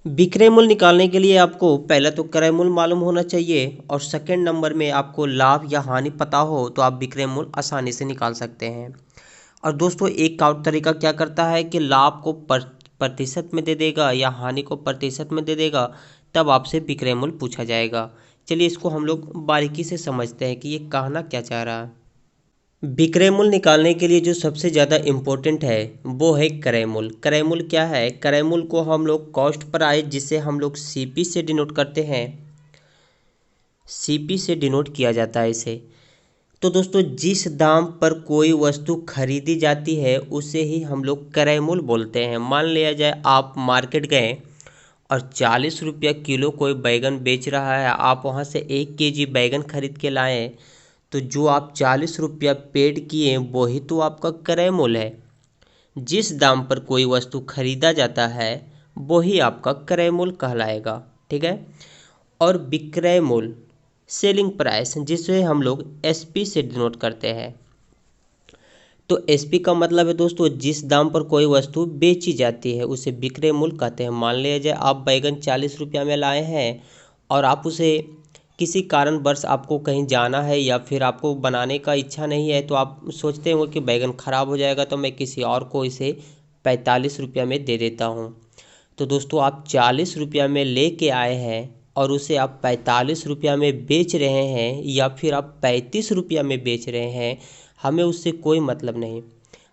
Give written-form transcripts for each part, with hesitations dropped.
विक्रय मूल्य निकालने के लिए आपको पहला तो क्रय मूल्य मालूम होना चाहिए और सेकंड नंबर में आपको लाभ या हानि पता हो तो आप विक्रय मूल्य आसानी से निकाल सकते हैं। और दोस्तों एक और तरीका क्या करता है कि लाभ को प्रतिशत में दे देगा या हानि को प्रतिशत में दे देगा, तब आपसे विक्रय मूल्य पूछा जाएगा। चलिए इसको हम लोग बारीकी से समझते हैं कि ये कहना क्या चाह रहा है। विक्रय मूल्य निकालने के लिए जो सबसे ज़्यादा इम्पोर्टेंट है वो है क्रय मूल्य। क्रय मूल्य क्या है? क्रय मूल्य को हम लोग कॉस्ट प्राइस, जिसे हम लोग सीपी से डिनोट करते हैं, सीपी से डिनोट किया जाता है इसे। तो दोस्तों जिस दाम पर कोई वस्तु खरीदी जाती है उसे ही हम लोग क्रय मूल्य बोलते हैं। मान लिया जाए आप मार्केट गए और 40 रुपया किलो कोई बैगन बेच रहा है, आप वहाँ से 1 केजी बैगन खरीद के लाए, तो जो आप 40 रुपया पेड किए वही तो आपका क्रय मूल्य है। जिस दाम पर कोई वस्तु खरीदा जाता है वही आपका क्रय मूल्य कहलाएगा। ठीक है। और विक्रय मूल्य सेलिंग प्राइस, जिसे हम लोग एसपी से डिनोट करते हैं। तो एसपी का मतलब है दोस्तों जिस दाम पर कोई वस्तु बेची जाती है उसे विक्रय मूल्य कहते हैं। मान लिया जाए आप बैगन 40 रुपया में लाए हैं और आप उसे किसी कारणवश आपको कहीं जाना है या फिर आपको बनाने का इच्छा नहीं है, तो आप सोचते होंगे कि बैगन ख़राब हो जाएगा तो मैं किसी और को इसे 45 रुपया में दे देता हूँ। तो दोस्तों आप 40 रुपया में लेके आए हैं और उसे आप 45 रुपया में बेच रहे हैं या फिर आप 35 रुपया में बेच रहे हैं, हमें उससे कोई मतलब नहीं।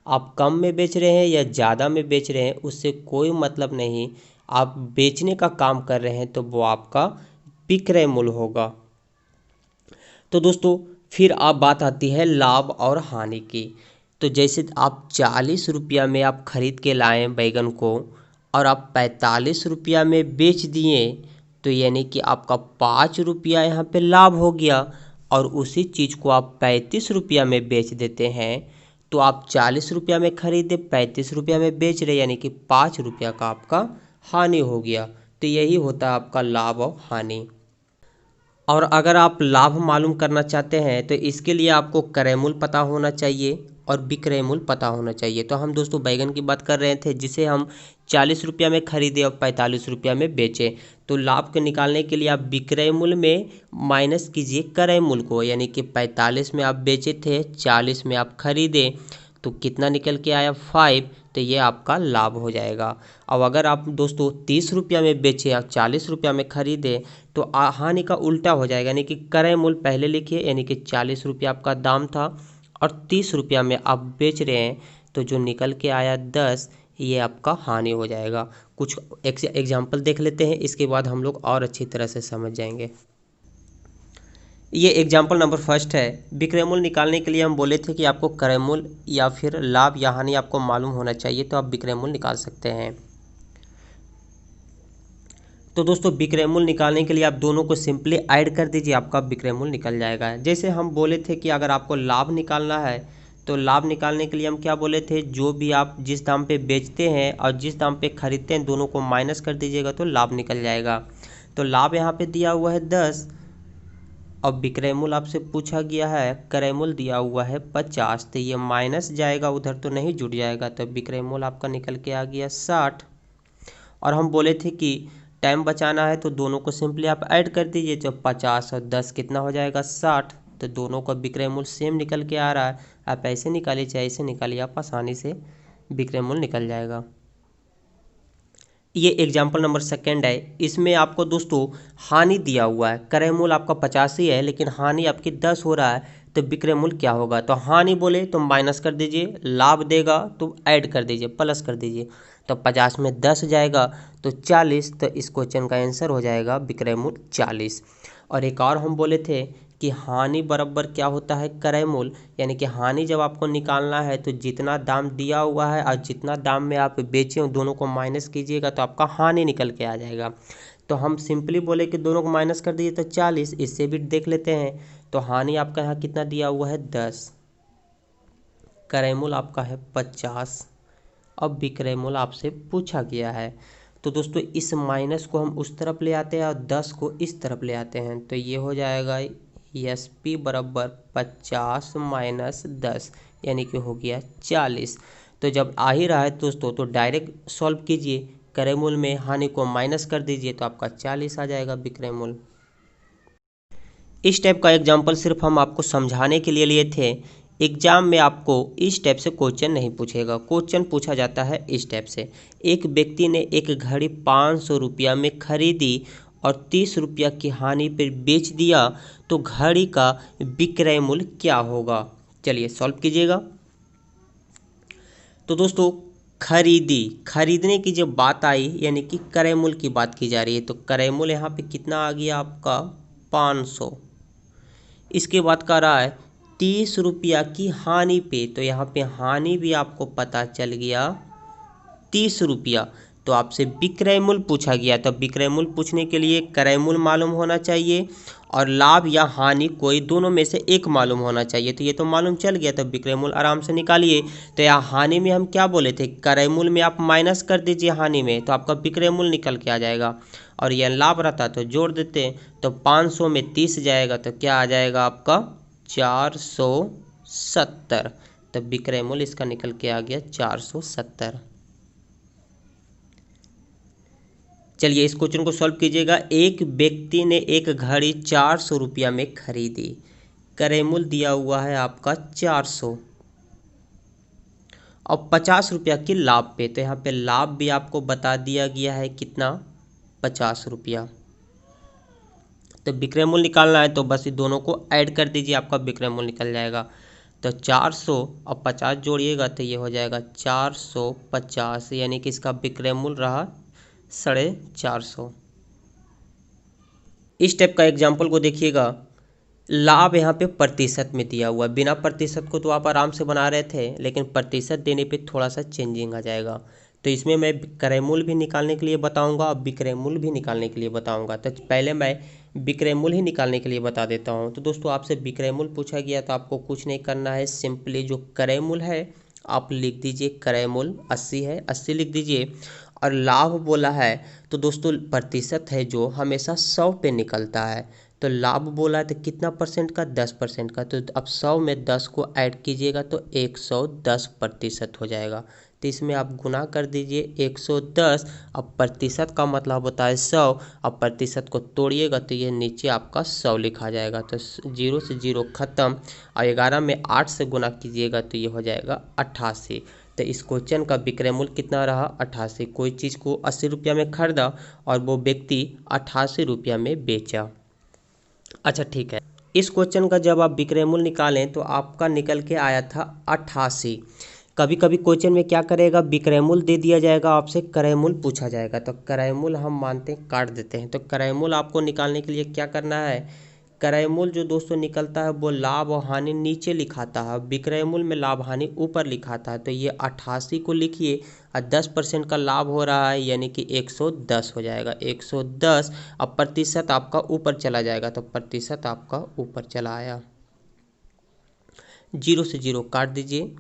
आप कम में बेच रहे हैं या ज़्यादा में बेच रहे हैं उससे कोई मतलब नहीं। आप बेचने का काम कर रहे हैं तो वो आपका विक्रय मूल्य होगा। तो दोस्तों फिर आप बात आती है लाभ और हानि की। तो जैसे आप 40 रुपया में आप खरीद के लाए बैगन को और आप 45 रुपया में बेच दिए, तो यानी कि आपका 5 रुपया यहाँ पे लाभ हो गया। और उसी चीज़ को आप 35 रुपया में बेच देते हैं, तो आप 40 रुपया में खरीदे 35 रुपया में बेच रहे, यानी कि 5 रुपया का आपका हानि हो गया। तो यही होता है आपका लाभ और हानि। और अगर आप लाभ मालूम करना चाहते हैं तो इसके लिए आपको क्रय मूल्य पता होना चाहिए और विक्रय मूल्य पता होना चाहिए। तो हम दोस्तों बैगन की बात कर रहे थे जिसे हम 40 रुपया में खरीदे और 45 रुपया में बेचे। तो लाभ को निकालने के लिए आप विक्रय मूल्य में माइनस कीजिए क्रय मूल्य को, यानी कि 45 में आप बेचे थे, 40 में आप खरीदे, तो कितना निकल के आया 5, तो ये आपका लाभ हो जाएगा। अब अगर आप दोस्तों 30 रुपया में बेचे और 40 रुपया में खरीदे तो हानि का उल्टा हो जाएगा, यानी कि क्रय मूल्य पहले लिखिए, यानी कि 40 रुपया आपका दाम था और 30 रुपया में आप बेच रहे हैं, तो जो निकल के आया 10, ये आपका हानि हो जाएगा। कुछ एग्जाम्पल देख लेते हैं, इसके बाद हम लोग और अच्छी तरह से समझ जाएंगे। ये एग्जाम्पल नंबर फर्स्ट है। विक्रय मूल्य निकालने के लिए हम बोले थे कि आपको क्रय मूल्य या फिर लाभ या हानि आपको मालूम होना चाहिए, तो आप विक्रय मूल्य निकाल सकते हैं। तो दोस्तों विक्रय मूल्य निकालने के लिए आप दोनों को सिंपली ऐड कर दीजिए, आपका विक्रय मूल्य निकल जाएगा। जैसे हम बोले थे कि अगर आपको लाभ निकालना है तो लाभ निकालने के लिए हम क्या बोले थे, जो भी आप जिस दाम पे बेचते हैं और जिस दाम पे खरीदते हैं दोनों को माइनस कर दीजिएगा तो लाभ निकल जाएगा। तो लाभ यहाँ पे दिया हुआ है 10। अब विक्रय मूल्य आपसे पूछा गया है, क्रय मूल्य दिया हुआ है 50, तो ये माइनस जाएगा उधर तो नहीं जुड़ जाएगा, तो विक्रय मूल्य आपका निकल के आ गया 60। और हम बोले थे कि टाइम बचाना है तो दोनों को सिंपली आप ऐड कर दीजिए, तो 50 और 10 कितना हो जाएगा 60, तो दोनों का विक्रय मूल्य सेम निकल के आ रहा है। आप ऐसे निकालिए चाहे ऐसे निकालिए, आप आसानी से विक्रय मूल्य निकल जाएगा। ये एग्जाम्पल नंबर सेकंड है। इसमें आपको दोस्तों हानि दिया हुआ है, क्रय मूल्य आपका 50 ही है लेकिन हानि आपकी 10 हो रहा है, तो विक्रय मूल्य क्या होगा, तो हानि बोले तो माइनस कर दीजिए, लाभ देगा तो ऐड कर दीजिए, प्लस कर दीजिए, तो 50 में 10 जाएगा तो 40, तो इस क्वेश्चन का आंसर हो जाएगा विक्रय मूल्य 40। और एक और हम बोले थे कि हानि बराबर क्या होता है क्रय मूल्य, यानी कि हानि जब आपको निकालना है तो जितना दाम दिया हुआ है और जितना दाम में आप बेचे हो दोनों को माइनस कीजिएगा तो आपका हानि निकल के आ जाएगा। तो हम सिंपली बोले कि दोनों को माइनस कर दीजिए तो 40, इससे भी देख लेते हैं। तो हानि आपका यहाँ कितना दिया हुआ है 10, क्रय मूल्य आपका है 50। अब विक्रय मूल्य आपसे पूछा गया है, तो दोस्तों इस माइनस को हम उस तरफ ले आते हैं और 10 को इस तरफ ले आते हैं, तो ये हो जाएगा एस पी बराबर 50 माइनस 10, यानी कि हो गया 40। तो जब आ ही रहा है दोस्तों तो डायरेक्ट सॉल्व कीजिए, क्रय मूल्य में हानि को माइनस कर दीजिए तो आपका 40 आ जाएगा विक्रय मूल्य। इस टाइप का एग्जाम्पल सिर्फ हम आपको समझाने के लिए लिए थे। एग्जाम में आपको इस टाइप से क्वेश्चन नहीं पूछेगा। क्वेश्चन पूछा जाता है इस टाइप से, एक व्यक्ति ने एक घड़ी 500 रुपया में खरीदी और 30 रुपया की हानि पर बेच दिया, तो घड़ी का विक्रय मूल्य क्या होगा। चलिए सॉल्व कीजिएगा। तो दोस्तों खरीदने की जब बात आई, यानी कि क्रय मूल्य की बात की जा रही है, तो क्रय मूल्य यहाँ पे कितना आ गया आपका 500। इसके बाद कह रहा है 30 रुपया की हानि पे, तो यहाँ पे हानि भी आपको पता चल गया 30 रुपया। तो आपसे विक्रय मूल्य पूछा गया, तो विक्रय मूल्य पूछने के लिए क्रय मूल्य मालूम होना चाहिए और लाभ या हानि कोई दोनों में से एक मालूम होना चाहिए। तो ये तो मालूम चल गया, तो विक्रय मूल्य आराम से निकालिए। तो यहाँ हानि में हम क्या बोले थे, क्रय मूल्य में आप माइनस कर दीजिए हानि में, तो आपका विक्रय मूल्य निकल के आ जाएगा। और यह लाभ रहता तो जोड़ देते, तो 500 में 30 जाएगा तो क्या आ जाएगा आपका 470। तो विक्रय मूल्य इसका निकल के आ गया 470। चलिए इस क्वेश्चन को सॉल्व कीजिएगा। एक व्यक्ति ने एक घड़ी 400 रुपया में खरीदी, क्रय मूल्य दिया हुआ है आपका 400 और 50 रुपया की लाभ पे, तो यहाँ पे लाभ भी आपको बता दिया गया है कितना 50 रुपया। तो विक्रय मूल्य निकालना है तो बस ये दोनों को ऐड कर दीजिए, आपका विक्रय मूल्य निकल जाएगा। तो 400 और 50 जोड़िएगा तो ये हो जाएगा 450, यानी कि इसका विक्रय मूल्य रहा 450। इस टाइप का एग्जाम्पल को देखिएगा। लाभ यहाँ पे प्रतिशत में दिया हुआ है, बिना प्रतिशत को तो आप आराम से बना रहे थे, लेकिन प्रतिशत देने पे थोड़ा सा चेंजिंग आ जाएगा। तो इसमें मैं क्रय मूल्य भी निकालने के लिए बताऊंगा और विक्रय मूल्य भी निकालने के लिए बताऊंगा। तो पहले मैं विक्रय मूल्य ही निकालने के लिए बता देता हूं। तो दोस्तों आपसे विक्रय मूल्य पूछा गया तो आपको कुछ नहीं करना है, सिंपली जो क्रय मूल्य है आप लिख दीजिए, क्रय मूल्य 80 है, 80 लिख दीजिए। और लाभ बोला है तो दोस्तों प्रतिशत है जो हमेशा 100 पे निकलता है, तो लाभ बोला है तो कितना परसेंट का 10% का, तो अब 100 में 10 को ऐड कीजिएगा तो 110% हो जाएगा। तो इसमें आप गुना कर दीजिए 110, अब प्रतिशत का मतलब होता है 100, अब प्रतिशत को तोड़िएगा तो ये नीचे आपका 100 लिखा जाएगा। तो 0 से 0 खत्म, और 11 में 8 से गुना कीजिएगा तो ये हो जाएगा 88। तो इस क्वेश्चन का विक्रय मूल्य कितना रहा 88। कोई चीज़ को 80 रुपया में खरीदा और वो व्यक्ति 88 रुपया में बेचा। अच्छा ठीक है, इस क्वेश्चन का जब आप विक्रय मूल्य निकालें तो आपका निकल के आया था 88। कभी कभी क्वेश्चन में क्या करेगा, विक्रय मूल्य दे दिया जाएगा, आपसे क्रय मूल्य पूछा जाएगा, तो क्रय मूल्य हम मानते हैं काट देते हैं। तो क्रय मूल्य आपको निकालने के लिए क्या करना है, क्रय मूल्य जो दोस्तों निकलता है वो लाभ और हानि नीचे लिखाता है, विक्रय मूल्य में लाभ हानि ऊपर लिखाता है। तो ये 88 को लिखिए और 10% का लाभ हो रहा है, यानी कि 110 हो जाएगा, 110। अब प्रतिशत आपका ऊपर चला जाएगा, तो प्रतिशत आपका ऊपर चला आया। 0 से 0 काट दीजिए।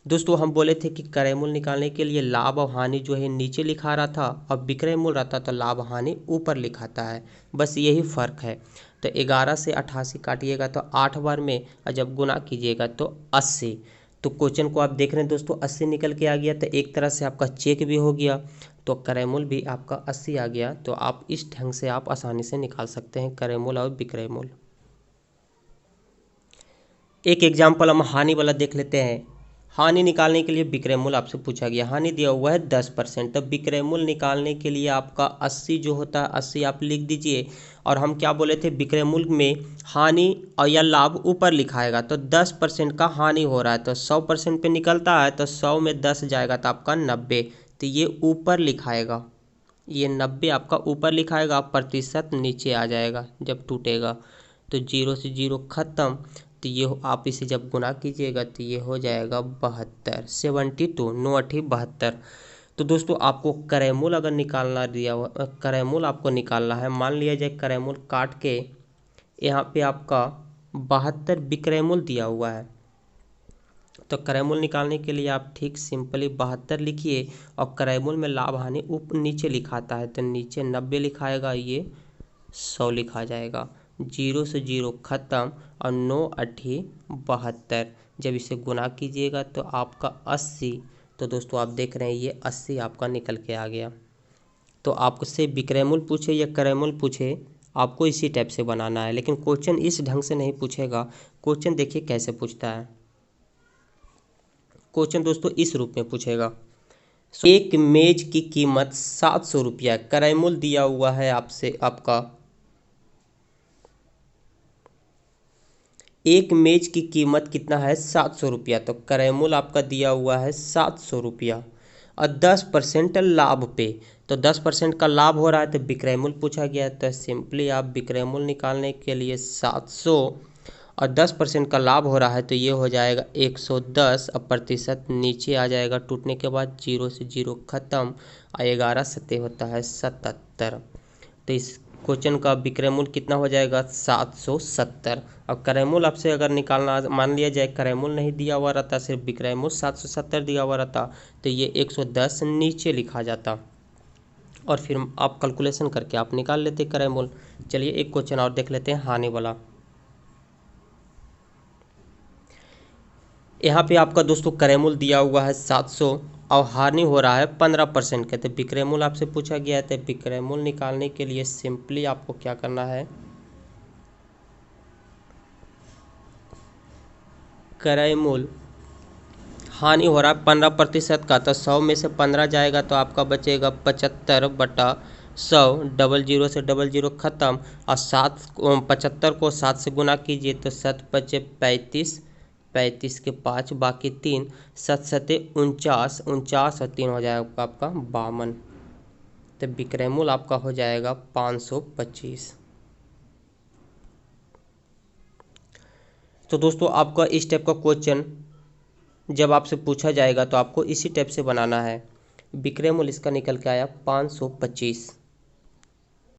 दोस्तों हम बोले थे कि क्रय मूल्य निकालने के लिए लाभ और हानि जो है नीचे लिखा रहा था और विक्रय मूल्य रहता तो लाभ हानि ऊपर लिखाता है, बस यही फ़र्क है। तो 11 से 88 काटिएगा तो 8 बार में, और जब गुना कीजिएगा तो 80। तो क्वेश्चन को आप देख रहे हैं दोस्तों 80 निकल के आ गया, तो एक तरह से आपका चेक भी हो गया, तो क्रय मूल्य भी आपका 80 आ गया। तो आप इस ढंग से आप आसानी से निकाल सकते हैं क्रय मूल्य और विक्रय मूल्य। एक एग्जाम्पल हम हानि वाला देख लेते हैं। हानि निकालने के लिए विक्रय मूल्य आपसे पूछा गया, हानि दिया हुआ है 10%, तब विक्रय मूल्य निकालने के लिए आपका 80 जो होता है 80 आप लिख दीजिए। और हम क्या बोले थे, विक्रय मूल्य में हानि और या लाभ ऊपर लिखाएगा, तो 10% का हानि हो रहा है तो 100% पे निकलता है, तो 100 में 10 जाएगा तो आपका 90, तो ये ऊपर लिखाएगा, ये 90 आपका ऊपर लिखाएगा, प्रतिशत नीचे आ जाएगा जब टूटेगा। तो 0 से 0 खत्म, तो ये आप इसे जब गुना कीजिएगा तो ये हो जाएगा 72, 72, 9 8 72। तो दोस्तों आपको क्रय मूल्य अगर निकालना दिया हुआ, क्रय मूल्य आपको निकालना है, मान लिया जाए क्रय मूल्य काट के यहाँ पे आपका 72 विक्रय मूल्य दिया हुआ है, तो क्रय मूल्य निकालने के लिए आप ठीक सिंपली 72 लिखिए, और क्रय मूल्य में लाभ हानि ऊपर नीचे लिखाता है, तो नीचे 90 लिखाएगा, ये 100 लिखा जाएगा। 0 से 0 खत्म, और 9 8 72, जब इसे गुना कीजिएगा तो आपका 80। तो दोस्तों आप देख रहे हैं ये 80 आपका निकल के आ गया। तो आपसे विक्रय मूल्य पूछे या क्रय मूल्य पूछे, आपको इसी टाइप से बनाना है। लेकिन क्वेश्चन इस ढंग से नहीं पूछेगा। क्वेश्चन देखिए कैसे पूछता है। क्वेश्चन दोस्तों इस रूप में पूछेगा, एक मेज की कीमत 700 रुपया, क्रय मूल्य दिया हुआ है आपसे आपका, एक मेज की कीमत कितना है 700 रुपया, तो क्रय मूल्य आपका दिया हुआ है 700 रुपया और 10% लाभ पे, तो 10% का लाभ हो रहा है तो विक्रय मूल्य पूछा गया है। तो सिंपली आप विक्रय मूल्य निकालने के लिए 700 और 10% का लाभ हो रहा है तो ये हो जाएगा 110 और प्रतिशत नीचे आ जाएगा, टूटने के बाद 0 से 0 खत्म और 11 सत्ते होता है 77। तो इस क्वेश्चन का विक्रय मूल्य कितना हो जाएगा 770। अब क्रय मूल्य आपसे अगर निकालना, मान लिया जाए क्रय मूल्य नहीं दिया हुआ रहता, सिर्फ विक्रय मूल्य 770 दिया हुआ रहता, तो ये 110 नीचे लिखा जाता और फिर आप कैलकुलेशन करके आप निकाल लेते क्रय मूल्य। चलिए एक क्वेश्चन और देख लेते हैं हानि वाला। यहाँ पे आपका दोस्तों क्रय मूल्य दिया हुआ है 700 और हानि हो रहा है 15% के, तो विक्रय मूल्य आपसे पूछा गया है। तो विक्रय मूल्य निकालने के लिए सिंपली आपको क्या करना है, क्रय मूल्य हानि हो रहा है 15% का, तो 100 में से 15 जाएगा तो आपका बचेगा 75/100, 00 से 00 खत्म और 75 को 7 से गुना कीजिए तो 7 बचे 35, 35 के 5 बाकी 3, 7 सते 49, 49 और 3 हो जाएगा आपका 52। तो विक्रय मूल्य आपका हो जाएगा 525। तो दोस्तों आपका इस टाइप का क्वेश्चन जब आपसे पूछा जाएगा तो आपको इसी टाइप से बनाना है। विक्रय मूल्य इसका निकल के आया 525।